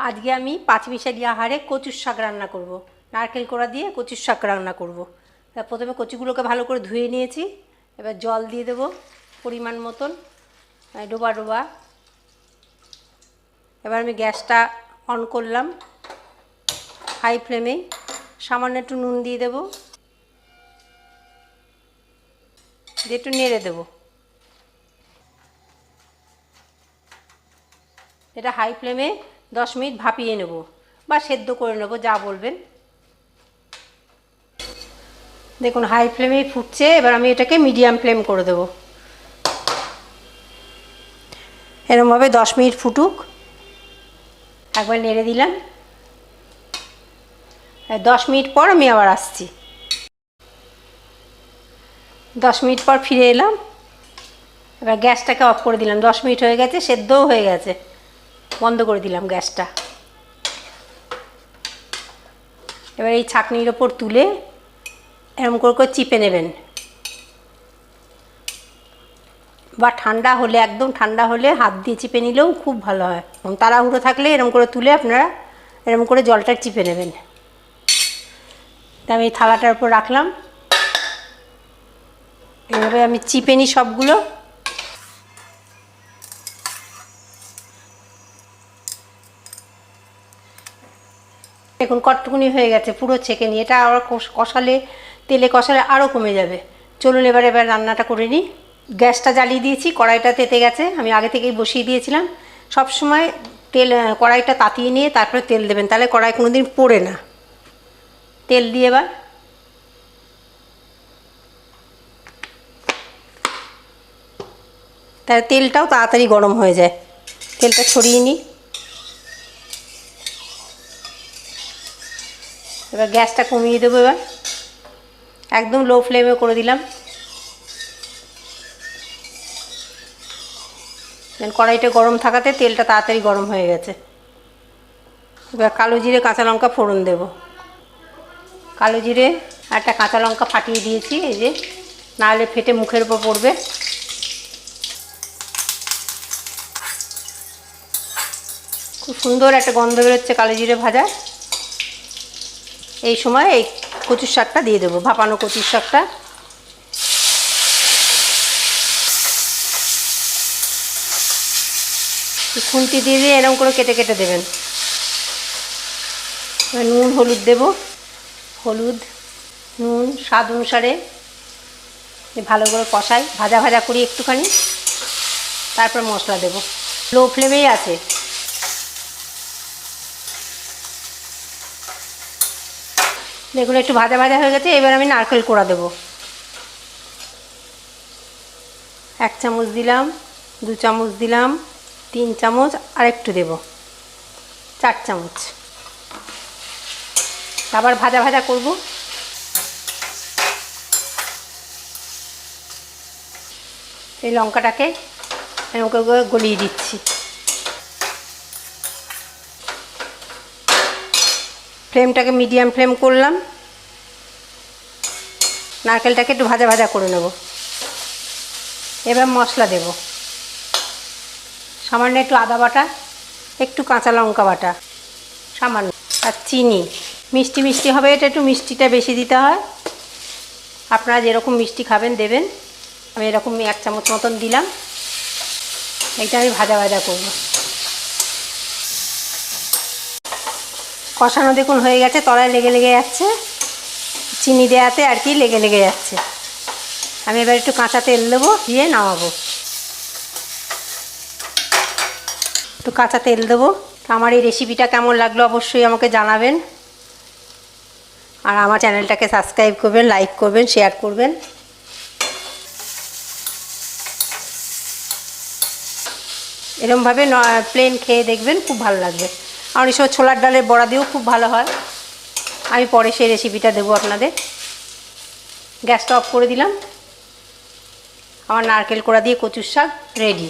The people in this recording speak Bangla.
আজকে আমি পাঁচমিশালি আহারে কচুর শাক রান্না করব। নারকেল কোড়া দিয়ে কচুর শাক রান্না করব। প্রথমে কচুগুলোকে ভালো করে ধুয়ে নিয়েছি। এবার জল দিয়ে দেবো পরিমাণ মতন, ডোবা ডোবা। এবার আমি গ্যাসটা অন করলাম হাই ফ্লেমে। সামান্য একটু নুন দিয়ে দেবো, দিয়ে একটু নেড়ে দেবো। এটা হাই ফ্লেমে 10 মিনিট ভাপিয়ে নেব বা সেদ্ধ করে নেব, যা বলবেন। দেখুন হাই ফ্লেমেই ফুটছে। এবার আমি এটাকে মিডিয়াম ফ্লেম করে দেব। এরকমভাবে 10 মিনিট ফুটুক। একবার নেড়ে দিলাম। 10 মিনিট পর আমি আবার আসছি। 10 মিনিট পর ফিরে এলাম। এবার গ্যাসটাকে অফ করে দিলাম। 10 মিনিট হয়ে গেছে, সেদ্ধও হয়ে গেছে। বন্ধ করে দিলাম গ্যাসটা। এবার এই ছাঁকনির ওপর তুলে এরকম করে চিপে নেবেন, বা ঠান্ডা হলে, একদম ঠান্ডা হলে হাত দিয়ে চিপে নিলেও খুব ভালো হয়। তাড়াহুড়ো থাকলে এরকম করে তুলে আপনারা এরকম করে জলটা চিপে নেবেন। তা আমি এই থালাটার উপর রাখলাম। এইভাবে আমি চিপে নিই সবগুলো। দেখুন কতটুকুনি হয়ে গেছে, পুরো ছেঁকে নিই। এটা আবার কষালে, তেলে কষালে আরও কমে যাবে। চলুন এবার রান্নাটা করে নিই। গ্যাসটা জ্বালিয়ে দিয়েছি, কড়াইটা তেতে গেছে। আমি আগে থেকেই বসিয়ে দিয়েছিলাম। সব সময় কড়াইটা তাতিয়ে নিয়ে তারপরে তেল দেবেন, তাহলে কড়াই কোনো দিন পোড়ে না। তেল দিয়ে এবার তাহলে তেলটাও তাড়াতাড়ি গরম হয়ে যায়। তেলটা ছড়িয়ে নিই। এবার গ্যাসটা কমিয়ে দেবো। এবার একদম লো ফ্লেমে করে দিলাম। কড়াইটা গরম থাকাতে তেলটা তাড়াতাড়ি গরম হয়ে গেছে। এবার কালো জিরে কাঁচা লঙ্কা ফোড়ন দেব। কালো জিরে আর একটা কাঁচা লঙ্কা ফাটিয়ে দিয়েছি, এই যে, নাহলে ফেটে মুখের উপর পড়বে। খুব সুন্দর একটা গন্ধ বেরোচ্ছে কালো জিরে ভাজা। এই সময় এই কচুর শাকটা দিয়ে দেবো, ভাপানো কচুর শাকটা। খুন্তি দিয়ে দিয়ে এরকম করে কেটে কেটে দেবেন। নুন হলুদ দেব, হলুদ নুন স্বাদ অনুসারে। ভালো করে কষাই, ভাজা ভাজা করি একটুখানি, তারপর মশলা দেব। লো ফ্লেমেই আছে। দেখুন একটু ভাজা ভাজা হয়ে গেছে। এবার আমি নারকেল কোড়া দেব। 1 চামচ দিলাম, 2 চামচ দিলাম, 3 চামচ, আর একটু দেব, 4 চামচ। আবার ভাজা ভাজা করব। এই লঙ্কাটাকে এরকম করে গলিয়ে দিচ্ছি। ফ্লেমটাকে মিডিয়াম ফ্লেম করলাম। নারকেলটাকে একটু ভাজা ভাজা করে নেব। এবার মশলা দেব। সামান্য একটু আদা বাটা, একটু কাঁচা লঙ্কা বাটা, সামান্য, আর চিনি। মিষ্টি মিষ্টি হবে এটা, একটু মিষ্টিটা বেশি দিতে হয়। আপনারা যেরকম মিষ্টি খাবেন দেবেন। আমি এরকম 1 চামচ মতন দিলাম। এইটা আমি ভাজা ভাজা করব। কষানো দেখুন হয়ে গেছে, তলায় লেগে লেগে যাচ্ছে, চিনি দেওয়াতে আর কি লেগে লেগে যাচ্ছে। আমি এবার একটু কাঁচা তেল দেবো, দিয়ে নামাবো। একটু কাঁচা তেল দেবো। আমার এই রেসিপিটা কেমন লাগলো অবশ্যই আমাকে জানাবেন। আর আমার চ্যানেলটাকে সাবস্ক্রাইব করবেন, লাইক করবেন, শেয়ার করবেন। এরকমভাবে প্লেন খেয়ে দেখবেন, খুব ভালো লাগবে। আর এই সময় ছোলার ডালের বড়া দিয়েও খুব ভালো হয়। আমি পরে সেই রেসিপিটা দেবো আপনাদের। গ্যাসটা অফ করে দিলাম। আমার নারকেল কোড়া দিয়ে কচুর শাক রেডি।